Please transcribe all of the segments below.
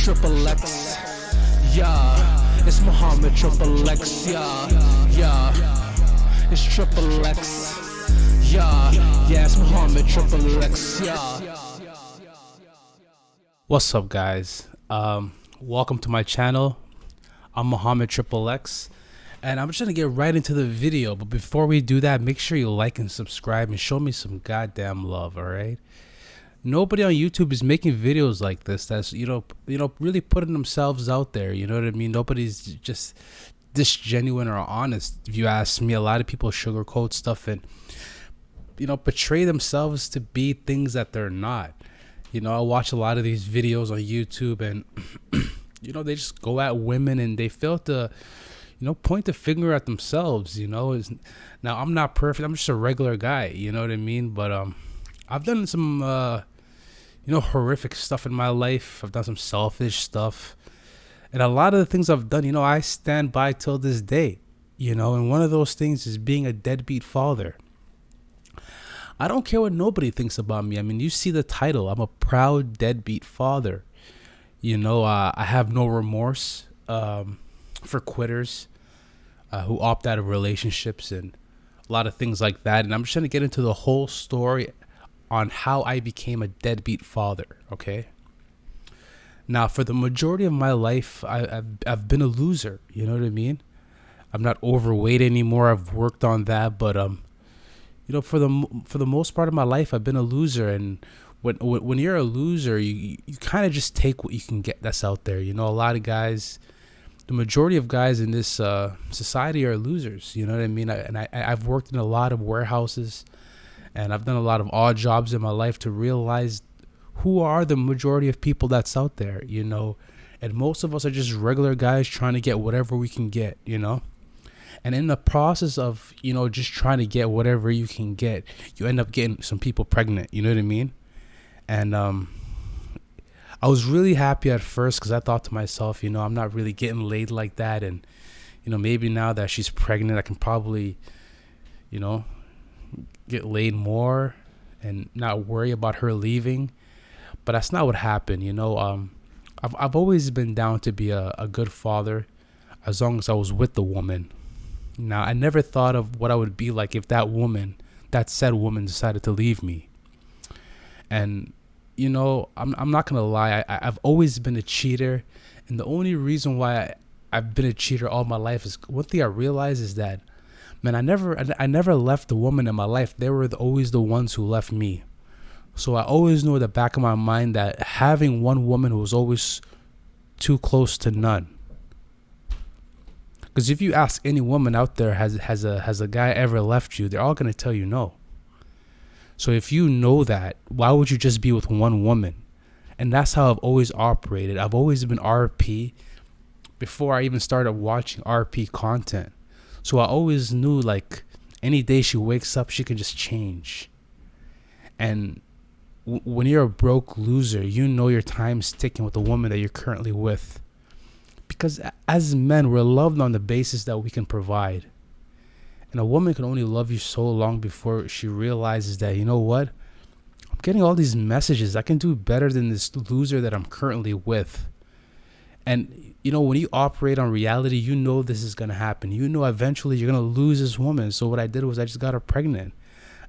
triple X. Yeah, it's Muhammad triple X. Yeah, it's triple X. Yeah, it's Muhammad triple X. Yeah. What's up, guys? Welcome to my channel. I'm Muhammad triple X, and I'm just gonna get right into the video. But before we do that, make sure you like and subscribe and show me some goddamn love. All right. Nobody on YouTube is making videos like this. That's really putting themselves out there. You know what I mean? Nobody's just this genuine or honest. If you ask me, a lot of people sugarcoat stuff and portray themselves to be things that they're not. I watch a lot of these videos on YouTube, and they just go at women and they fail to point the finger at themselves. Now I'm not perfect. I'm just a regular guy. You know what I mean? But I've done some horrific stuff in my life. I've done some selfish stuff, and a lot of the things I've done, I stand by till this day. And one of those things is being a deadbeat father. I don't care what nobody thinks about me. I mean, you see the title. I'm a proud deadbeat father. I have no remorse for quitters who opt out of relationships and a lot of things like that. And I'm just trying to get into the whole story on how I became a deadbeat father. Okay. Now, for the majority of my life, I've been a loser. You know what I mean? I'm not overweight anymore. I've worked on that, but for the most part of my life, I've been a loser. And when you're a loser, you kind of just take what you can get that's out there. A lot of guys, the majority of guys in this society are losers. You know what I mean? I've worked in a lot of warehouses, and I've done a lot of odd jobs in my life to realize who are the majority of people that's out there. And most of us are just regular guys trying to get whatever we can get. And in the process of, just trying to get whatever you can get, you end up getting some people pregnant. You know what I mean? And I was really happy at first because I thought to myself, I'm not really getting laid like that. And, maybe now that she's pregnant, I can probably, get laid more and not worry about her leaving. But that's not what happened. I've always been down to be a good father as long as I was with the woman. Now, I never thought of what I would be like if that said woman decided to leave me. And, I'm not going to lie. I've always been a cheater. And the only reason why I've been a cheater all my life is one thing I realized is that, man, I never left the woman in my life. They were always the ones who left me. So I always knew at the back of my mind that having one woman was always too close to none. Because if you ask any woman out there, has a guy ever left you, they're all going to tell you no. So if you know that, why would you just be with one woman? And that's how I've always operated. I've always been RP before I even started watching RP content. So I always knew, like, any day she wakes up, she can just change. And when you're a broke loser, your time's ticking with the woman that you're currently with. Because as men, we're loved on the basis that we can provide. And a woman can only love you so long before she realizes that, what? I'm getting all these messages. I can do better than this loser that I'm currently with. And, when you operate on reality, this is going to happen. Eventually you're going to lose this woman. So what I did was I just got her pregnant.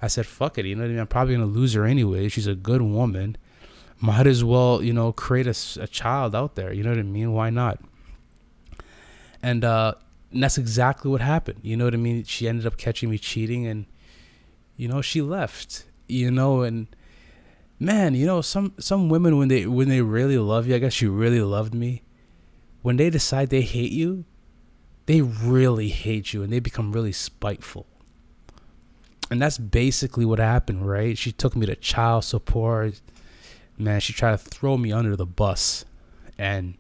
I said, fuck it. I'm probably going to lose her anyway. She's a good woman. Might as well, create a child out there. You know what I mean? Why not? And that's exactly what happened. You know what I mean? She ended up catching me cheating, and, she left, and man, some women, when they really love you, I guess she really loved me. When they decide they hate you, they really hate you, and they become really spiteful. And that's basically what happened, right? She took me to child support. Man, she tried to throw me under the bus. And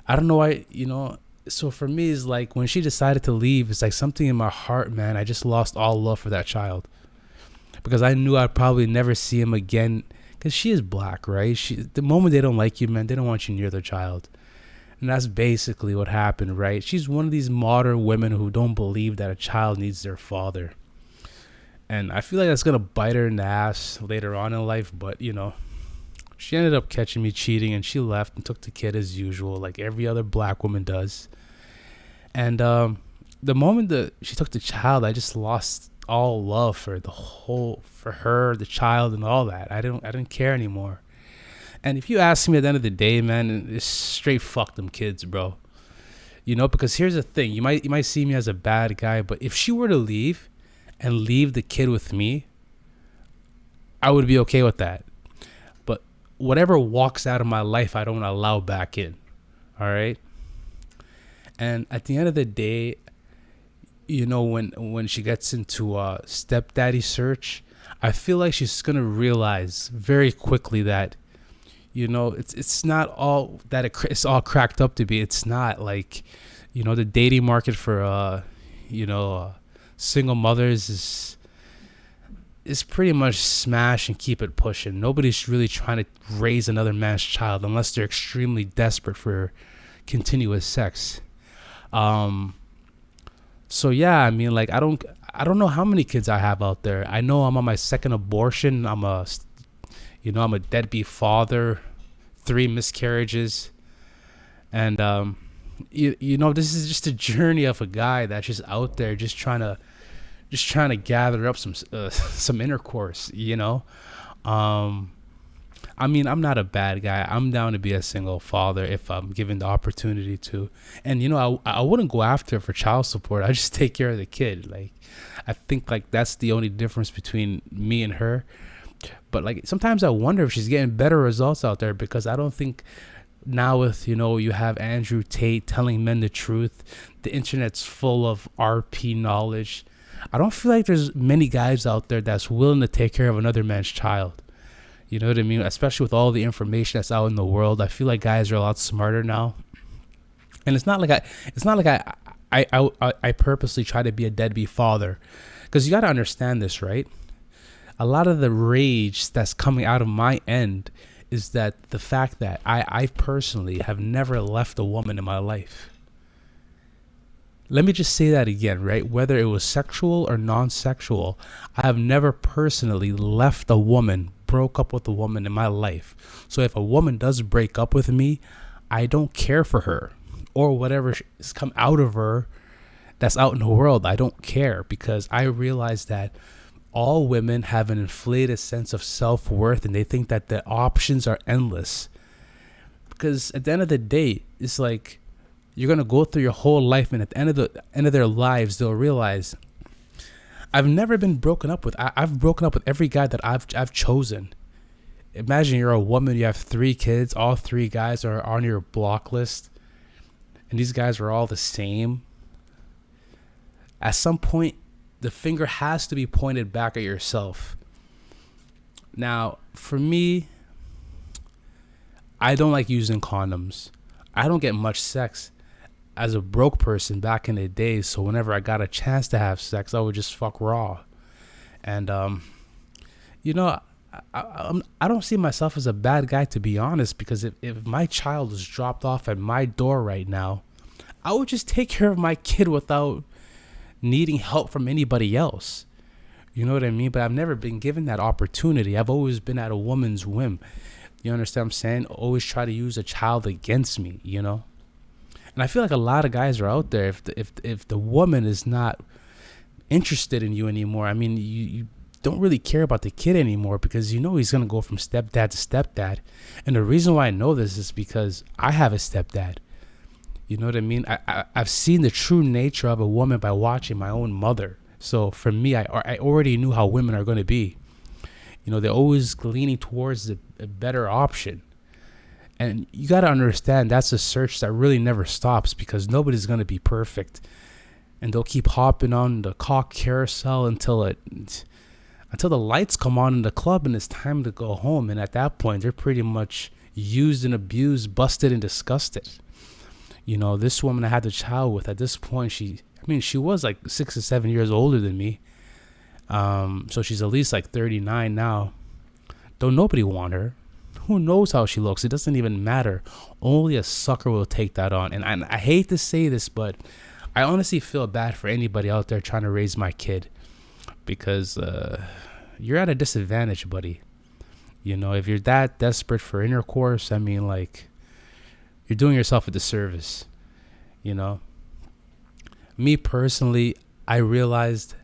I don't know why, so for me, it's like when she decided to leave, it's like something in my heart, man. I just lost all love for that child. Because I knew I'd probably never see him again. Because she is black, right? The moment they don't like you, man, they don't want you near their child. And that's basically what happened, right? She's one of these modern women who don't believe that a child needs their father. And I feel like that's going to bite her in the ass later on in life. But, She ended up catching me cheating, and she left and took the kid as usual, like every other black woman does. And the moment that she took the child, I just lost all love for for her, the child, and all that. I didn't care anymore. And if you ask me at the end of the day, man, it's straight fuck them kids, bro. Because here's the thing: you might see me as a bad guy, but if she were to leave and leave the kid with me, I would be okay with that. But whatever walks out of my life, I don't allow back in. All right. And at the end of the day, when she gets into stepdaddy search, I feel like she's gonna realize very quickly that it's not all that it's all cracked up to be. It's not like the dating market for single mothers is pretty much smash and keep it pushing. Nobody's really trying to raise another man's child unless they're extremely desperate for continuous sex. So yeah, I mean, like I don't know how many kids I have out there. I know I'm on my second abortion. I'm a deadbeat father, 3 miscarriages, and this is just a journey of a guy that's just out there, just trying to gather up some intercourse. I mean, I'm not a bad guy. I'm down to be a single father if I'm given the opportunity to. And, I wouldn't go after her for child support. I just take care of the kid. Like, I think, like, that's the only difference between me and her. But, like, sometimes I wonder if she's getting better results out there, because I don't think now with, you have Andrew Tate telling men the truth. The internet's full of RP knowledge. I don't feel like there's many guys out there that's willing to take care of another man's child. You know what I mean? Especially with all the information that's out in the world, I feel like guys are a lot smarter now. And it's not like I purposely try to be a deadbeat father, because you got to understand this, right? A lot of the rage that's coming out of my end is that the fact that I personally have never left a woman in my life. Let me just say that again, right? Whether it was sexual or non-sexual, I have never personally left a woman, broke up with a woman in my life. So if a woman does break up with me, I don't care for her, or whatever has come out of her that's out in the world. I don't care, because I realize that all women have an inflated sense of self-worth, and they think that the options are endless. Because at the end of the day, it's like you're going to go through your whole life, and at the end of their lives, they'll realize, I've never been broken up with. I've broken up with every guy that I've chosen. Imagine you're a woman, you have 3 kids, all 3 guys are on your block list, and these guys are all the same. At some point, the finger has to be pointed back at yourself. Now, for me, I don't like using condoms. I don't get much sex as a broke person back in the day, so whenever I got a chance to have sex, I would just fuck raw. And I don't see myself as a bad guy, to be honest, because if my child was dropped off at my door right now, I would just take care of my kid without needing help from anybody else. You know what I mean? But I've never been given that opportunity. I've always been at a woman's whim. You understand what I'm saying? Always try to use a child against me, And I feel like a lot of guys are out there. If the woman is not interested in you anymore, I mean, you don't really care about the kid anymore, because he's going to go from stepdad to stepdad. And the reason why I know this is because I have a stepdad. You know what I mean? I've seen the true nature of a woman by watching my own mother. So for me, I already knew how women are going to be. They're always leaning towards a better option. And you got to understand, that's a search that really never stops, because nobody's going to be perfect. And they'll keep hopping on the cock carousel until the lights come on in the club and it's time to go home. And at that point, they're pretty much used and abused, busted and disgusted. This woman I had the child with, at this point, she was like 6 or 7 years older than me. So she's at least like 39 now. Don't nobody want her. Who knows how she looks? It doesn't even matter. Only a sucker will take that on. And I hate to say this, but I honestly feel bad for anybody out there trying to raise my kid, because you're at a disadvantage, buddy. You know, if you're that desperate for intercourse, I mean, like, you're doing yourself a disservice. You know, me personally, I realized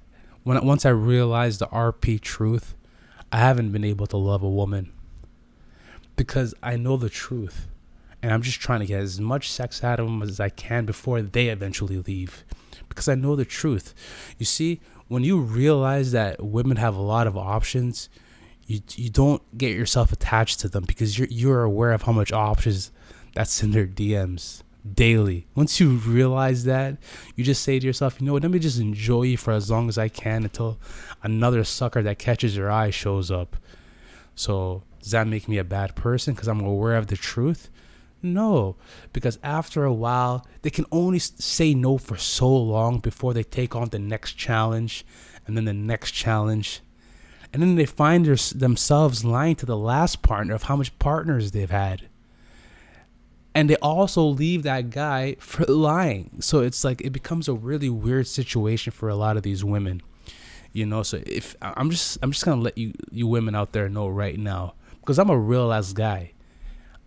once I realized the RP truth, I haven't been able to love a woman because I know the truth, and I'm just trying to get as much sex out of them as I can before they eventually leave, because I know the truth. You see, when you realize that women have a lot of options, you don't get yourself attached to them because you're aware of how much options that's in their DMs daily. Once you realize that, you just say to yourself, you know what, let me just enjoy you for as long as I can until another sucker that catches your eye shows up. So does that make me a bad person because I'm aware of the truth? No, because after a while, they can only say no for so long before they take on the next challenge and then the next challenge. And then they find themselves lying to the last partner of how much partners they've had. And they also leave that guy for lying. So it's like it becomes a really weird situation for a lot of these women. You know, so if I'm just gonna let you women out there know right now, because I'm a real ass guy.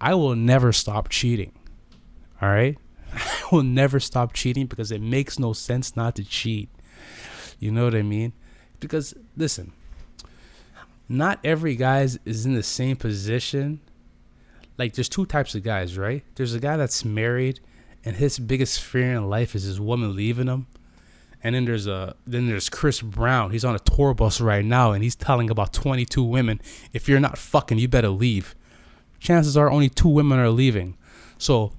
I will never stop cheating. All right? I will never stop cheating because it makes no sense not to cheat. You know what I mean? Because listen, not every guy is in the same position. Like, there's two types of guys, right? There's a guy that's married and his biggest fear in life is his woman leaving him. And then there's Chris Brown. He's on a tour bus right now and he's telling about 22 women, if you're not fucking, you better leave. Chances are only 2 women are leaving. So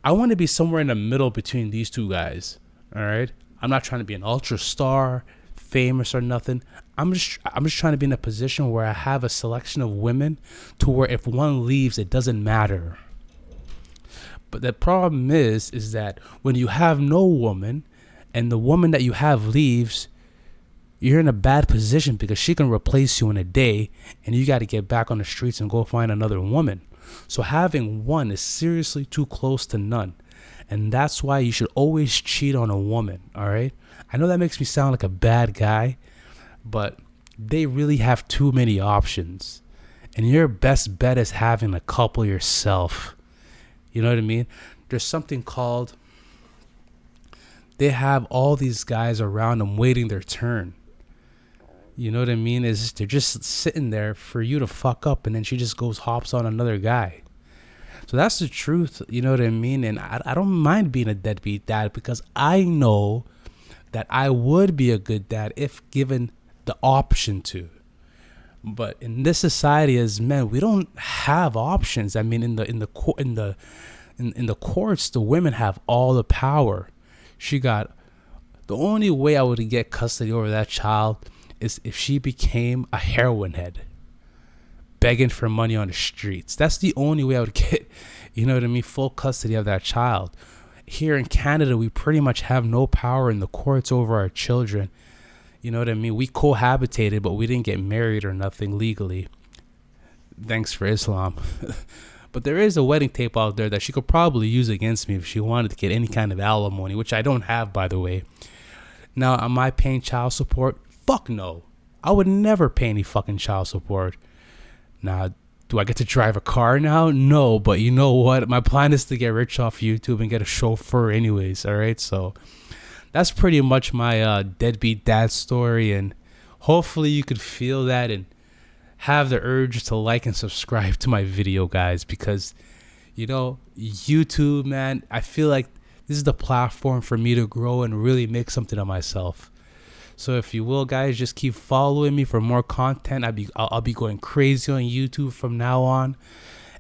I want to be somewhere in the middle between these two guys. All right? I'm not trying to be an ultra star, famous or nothing. I'm just trying to be in a position where I have a selection of women to where if one leaves, it doesn't matter. But the problem is that when you have no woman and the woman that you have leaves, you're in a bad position because she can replace you in a day and you got to get back on the streets and go find another woman. So having one is seriously too close to none. And that's why you should always cheat on a woman, all right? I know that makes me sound like a bad guy, but they really have too many options. And your best bet is having a couple yourself. You know what I mean? There's something called, they have all these guys around them waiting their turn. You know what I mean? They're just sitting there for you to fuck up, and then she just hops on another guy. So that's the truth, you know what I mean? And I don't mind being a deadbeat dad because I know that I would be a good dad if given the option to. But in this society as men, we don't have options. I mean, in the courts, the women have all the power. The only way I would get custody over that child is if she became a heroin head, begging for money on the streets. That's the only way I would get, you know what I mean, full custody of that child. Here in Canada, we pretty much have no power in the courts over our children. You know what I mean? We cohabitated, but we didn't get married or nothing legally. Thanks for Islam. But there is a wedding tape out there that she could probably use against me if she wanted to get any kind of alimony, which I don't have, by the way. Now, am I paying child support? Fuck no. I would never pay any fucking child support. Now, do I get to drive a car now? No, but you know what? My plan is to get rich off YouTube and get a chauffeur anyways, all right? So that's pretty much my deadbeat dad story, and hopefully you could feel that and have the urge to like and subscribe to my video, guys, because, you know, YouTube, man, I feel like this is the platform for me to grow and really make something of myself. So if you will, guys, just keep following me for more content. I'll be going crazy on YouTube from now on.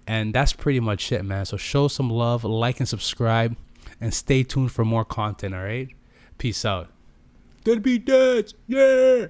And that's pretty much it, man. So show some love, like and subscribe, and stay tuned for more content, all right? Peace out. Deadbeat dads, yeah!